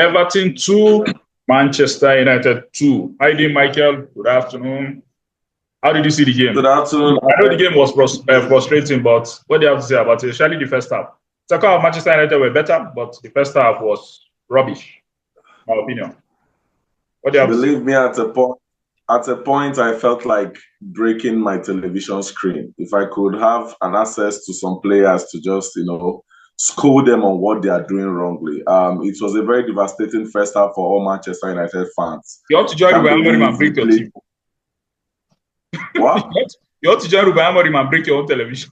Everton 2, Manchester United 2. How are you doing, Michael? Good afternoon. How did you see the game? Good afternoon. I know the game was frustrating, but what do you have to say about it? Especially the first half. Second half, Manchester United were better, but the first half was rubbish, my opinion. What do you have to say? Believe me, at a point, I felt like breaking my television screen. If I could have an access to some players to just, scold them on what they are doing wrongly. It was a very devastating first half for all Manchester United fans. You ought to join Ruben Amorim and break your team. What? You ought to join Ruben Amorim and break your own television.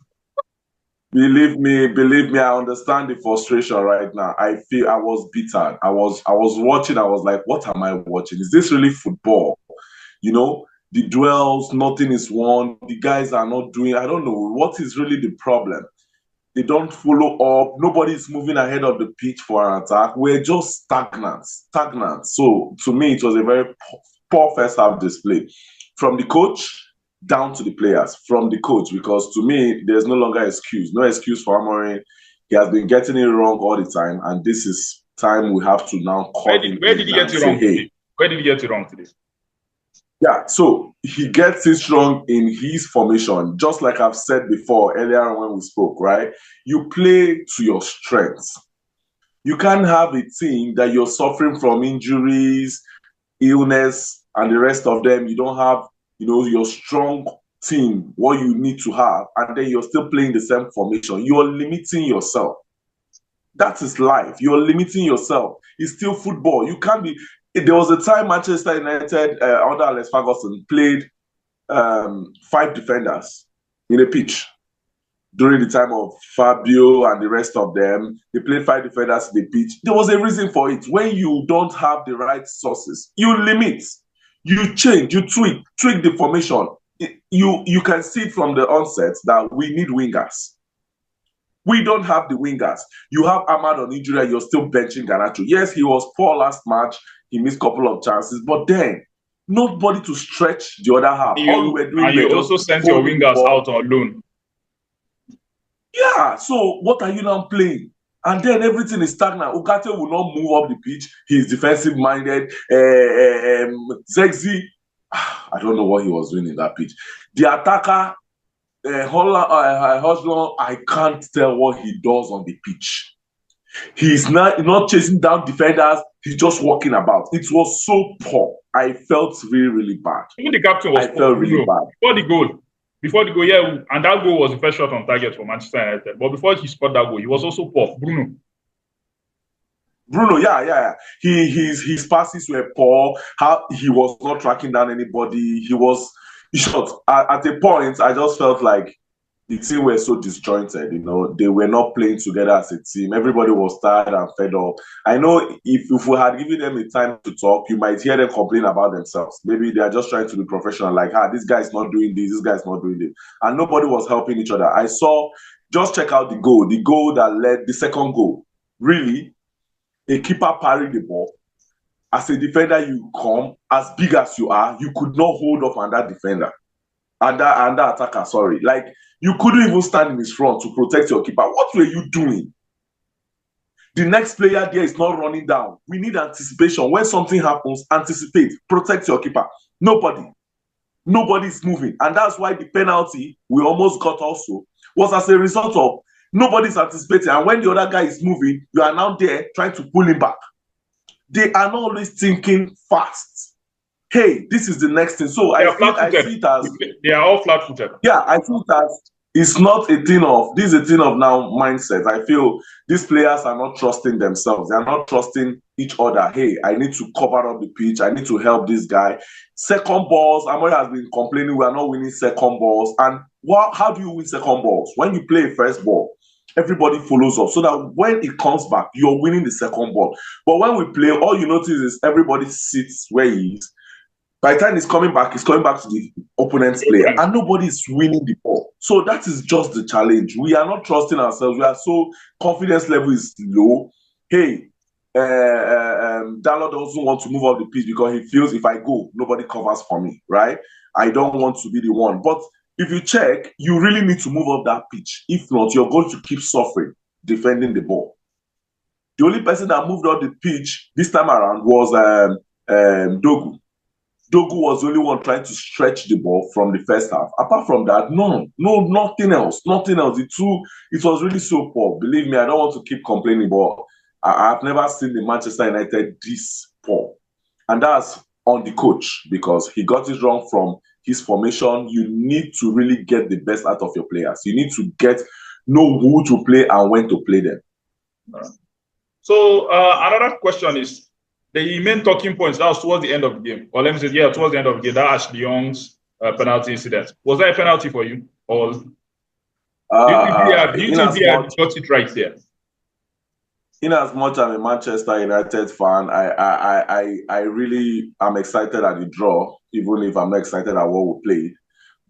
Believe me, I understand the frustration right now. I feel I was bitter. I was watching, I was like, what am I watching? Is this really football? The duels, nothing is won. The guys are not doing, I don't know, what is really the problem? They don't follow up. Nobody's moving ahead of the pitch for an attack. We're just stagnant. So to me, it was a very poor first half display. From the coach down to the players, from the coach, because to me, there's no longer excuse. No excuse for Amorim. He has been getting it wrong all the time, and this is time we have to now call him. Where did he get it wrong today? Where did he get it wrong today? Yeah, so he gets it wrong in his formation, just like I've said before earlier on when we spoke, right? You play to your strengths. You can't have a team that you're suffering from injuries, illness, and the rest of them. You don't have, your strong team, what you need to have, and then you're still playing the same formation. You're limiting yourself. That is life. You're limiting yourself. It's still football. You can't be. There was a time Manchester United under Alex Ferguson played 5 defenders in a pitch. During the time of Fabio and the rest of them, they played 5 defenders in the pitch. There was a reason for it. When you don't have the right sources, you limit, you change, you tweak the formation. You can see from the onset that we need wingers. We don't have the wingers. You have Ahmad on injury, you're still benching Garnacho. Yes, he was poor last match. He missed a couple of chances, but then nobody to stretch the other half. You also sent your wingers out on loan. Yeah, so what are you now playing? And then everything is stagnant. Ugarte will not move up the pitch. He's defensive-minded. Zegzi, I don't know what he was doing in that pitch. The attacker, Hojlund, I can't tell what he does on the pitch. He's not chasing down defenders. He's just walking about. It was so poor. I felt really, really bad. Even the captain was felt really bad. Before the goal, yeah, and that goal was the first shot on target for Manchester United. But before he scored that goal, he was also poor. Bruno, yeah. His passes were poor. He was not tracking down anybody. He was short. At a point, I just felt like the team were so disjointed, they were not playing together as a team. Everybody was tired and fed up. I know if we had given them a time to talk, you might hear them complain about themselves. Maybe they are just trying to be professional, like, this guy's not doing this not doing this. And nobody was helping each other. I saw, just check out the goal that led the second goal. Really, a keeper parried the ball. As a defender, you come, as big as you are, you could not hold up on that defender. And that attacker, sorry. Like, you couldn't even stand in his front to protect your keeper. What were you doing? The next player there is not running down. We need anticipation. When something happens, anticipate. Protect your keeper. Nobody's moving. And that's why the penalty we almost got also was as a result of nobody's anticipating. And when the other guy is moving, you are now there trying to pull him back. They are not always thinking fast. Hey, this is the next thing. So I see it as they are all flat-footed. Yeah, I think that it's not a thing of this is a thing of now mindset. I feel these players are not trusting themselves. They are not trusting each other. Hey, I need to cover up the pitch. I need to help this guy. Second balls, Amorim has been complaining we are not winning second balls. And how do you win second balls? When you play a first ball, everybody follows up so that when it comes back, you're winning the second ball. But when we play, all you notice is everybody sits where he is. By the time he's coming back to the opponent's player, and nobody is winning the ball. So that is just the challenge. We are not trusting ourselves. We are so confidence level is low. Hey, Dalot doesn't want to move off the pitch because he feels if I go, nobody covers for me, right? I don't want to be the one. But if you check, you really need to move off that pitch. If not, you're going to keep suffering defending the ball. The only person that moved on the pitch this time around was Dogu. Dogu was the only one trying to stretch the ball from the first half. Apart from that, nothing else. It was really so poor. Believe me, I don't want to keep complaining, but I've never seen the Manchester United this poor. And that's on the coach because he got it wrong from his formation. You need to really get the best out of your players. You need to know who to play and when to play them. So another question is, the main talking points, that was towards the end of the game. Or let me say, towards the end of the game, that Ashley Young's penalty incident. Was that a penalty for you? Or do you think they had got it right there? In as much as I'm a Manchester United fan, I really am excited at the draw, even if I'm not excited at what we played.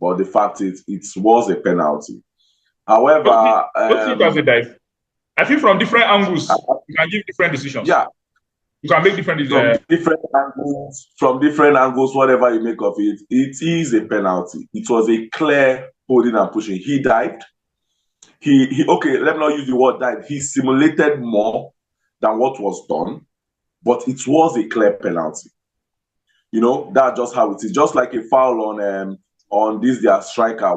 But the fact is, it was a penalty. However, I think from different angles, you can give different decisions. Yeah. You can make different from different angles, whatever you make of it, it is a penalty. It was a clear holding and pushing. He dived. Okay, let me not use the word dive. He simulated more than what was done, but it was a clear penalty. That's just how it is. Just like a foul on their striker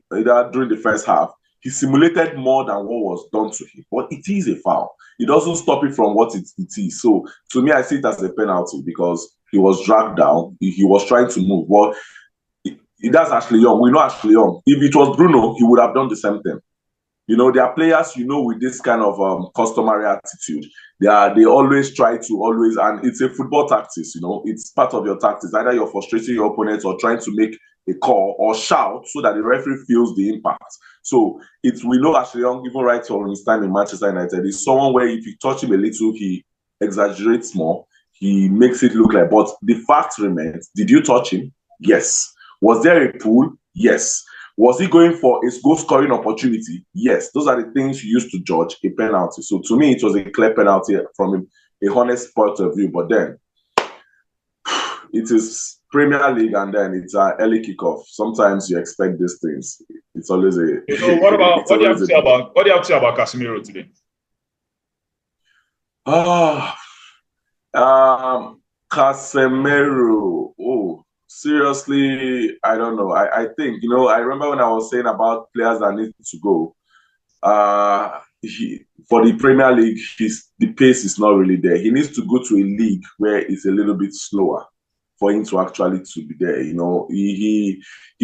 during the first half. He simulated more than what was done to him, but it is a foul. It doesn't stop it from what it is. So to me, I see it as a penalty because he was dragged down. He was trying to move. Well, that's Ashley Young. We know Ashley Young. If it was Bruno, he would have done the same thing. There are players, with this kind of customary attitude. They always try to and it's a football tactics, it's part of your tactics. Either you're frustrating your opponents or trying to make a call or shout so that the referee feels the impact. So we know Ashley Young, even right from his time in Manchester United, is someone where if you touch him a little, he exaggerates more. He makes it look like, but the fact remains, did you touch him? Yes. Was there a pull? Yes. Was he going for a goal-scoring opportunity? Yes. Those are the things you use to judge a penalty. So to me, it was a clear penalty from a honest point of view. But then, it is Premier League and then it's an early kickoff. Sometimes you expect these things. It's always a... So what do you have to say about Casemiro today? Casemiro. Oh, seriously, I don't know. I think, I remember when I was saying about players that need to go. For the Premier League, the pace is not really there. He needs to go to a league where it's a little bit slower for him to actually to be there. He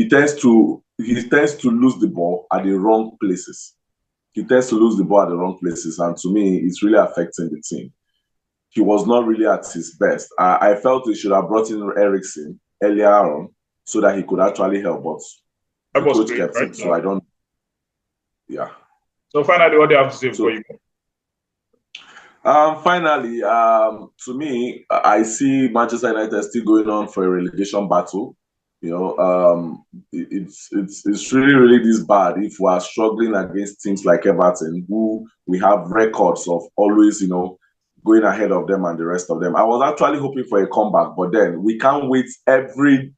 tends to lose the ball at the wrong places. And to me, it's really affecting the team. He was not really at his best. I felt he should have brought in Eriksen earlier on so that he could actually help, but the coach kept him. So I don't. Yeah. So finally, what do you have to say for you? Finally, to me, I see Manchester United still going on for a relegation battle. It's really, really this bad if we are struggling against teams like Everton, who we have records of always, going ahead of them and the rest of them. I was actually hoping for a comeback, but then we can't wait every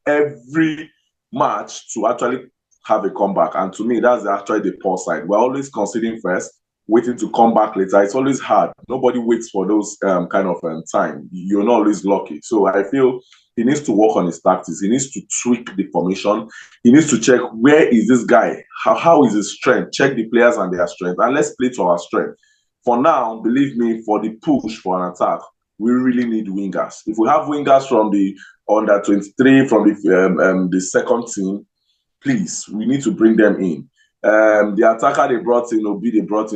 match to actually have a comeback. And to me, that's actually the poor side. We're always conceding first, waiting to come back later. It's always hard. Nobody waits for those kind of time. You're not always lucky. So I feel he needs to work on his tactics. He needs to tweak the formation. He needs to check where is this guy? How is his strength? Check the players and their strength. And let's play to our strength. For now, believe me, for the push for an attack, we really need wingers. If we have wingers from the under 23, from the second team, please, we need to bring them in. The attacker they brought in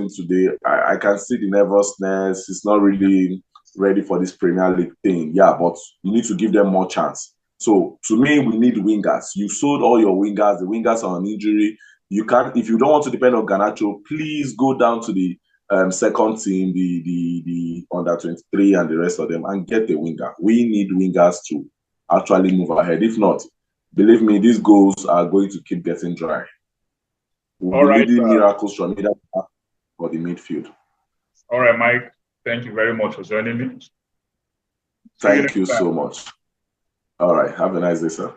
today, I can see the nervousness. It's not really ready for this Premier League thing. Yeah, but you need to give them more chance. So to me, we need wingers. You sold all your wingers. The wingers are on injury. You can't. If you don't want to depend on Garnacho, please go down to the second team, the under 23 and the rest of them, and get the winger. We need wingers to actually move ahead. If not, believe me, these goals are going to keep getting dry. We'll be needing miracles from either for the midfield. All right, Mike. Thank you very much for joining me. Thank you so much. All right. Have a nice day, sir.